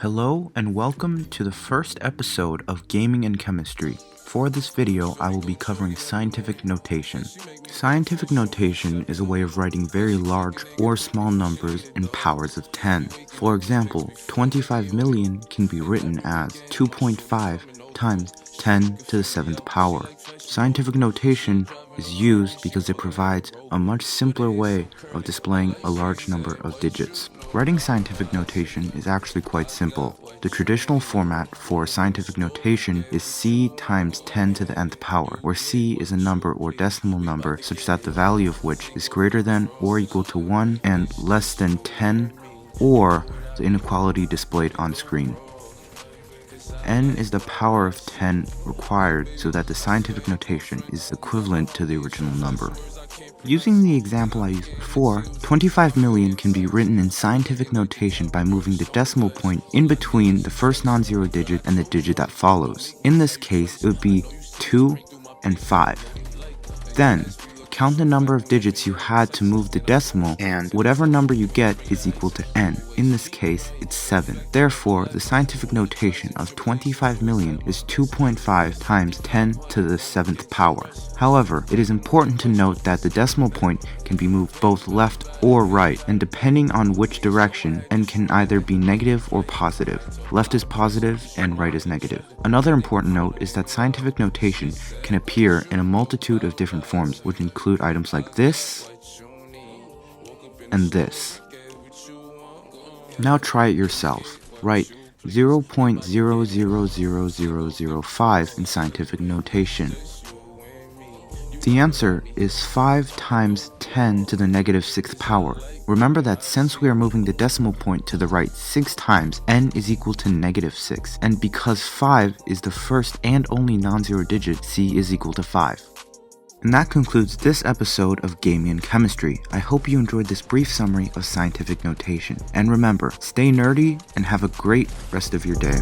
Hello and welcome to the first episode of Gaming and Chemistry. For this video, I will be covering scientific notation. Scientific notation is a way of writing very large or small numbers in powers of 10. For example, 25 million can be written as 2.5 times 10 to the 7th power. Scientific notation is used because it provides a much simpler way of displaying a large number of digits. Writing scientific notation is actually quite simple. The traditional format for scientific notation is C times 10 to the nth power, where C is a number or decimal number such that the value of which is greater than or equal to 1 and less than 10, or the inequality displayed on screen. N is the power of 10 required so that the scientific notation is equivalent to the original number. Using the example I used before, 25 million can be written in scientific notation by moving the decimal point in between the first non-zero digit and the digit that follows. In this case, it would be 2 and 5. Then, count the number of digits you had to move the decimal, and whatever number you get is equal to n. In this case, it's 7. Therefore, the scientific notation of 25 million is 2.5 times 10 to the 7th power. However, it is important to note that the decimal point can be moved both left or right, and depending on which direction, n can either be negative or positive. Left is positive and right is negative. Another important note is that scientific notation can appear in a multitude of different forms, which include items like this and this. Now try it yourself. Write 0.000005 in scientific notation. The answer is 5 times 10 to the negative 6th power. Remember that since we are moving the decimal point to the right 6 times, n is equal to negative 6. And because 5 is the first and only non-zero digit, c is equal to 5. And that concludes this episode of Gaming and Chemistry. I hope you enjoyed this brief summary of scientific notation. And remember, stay nerdy and have a great rest of your day.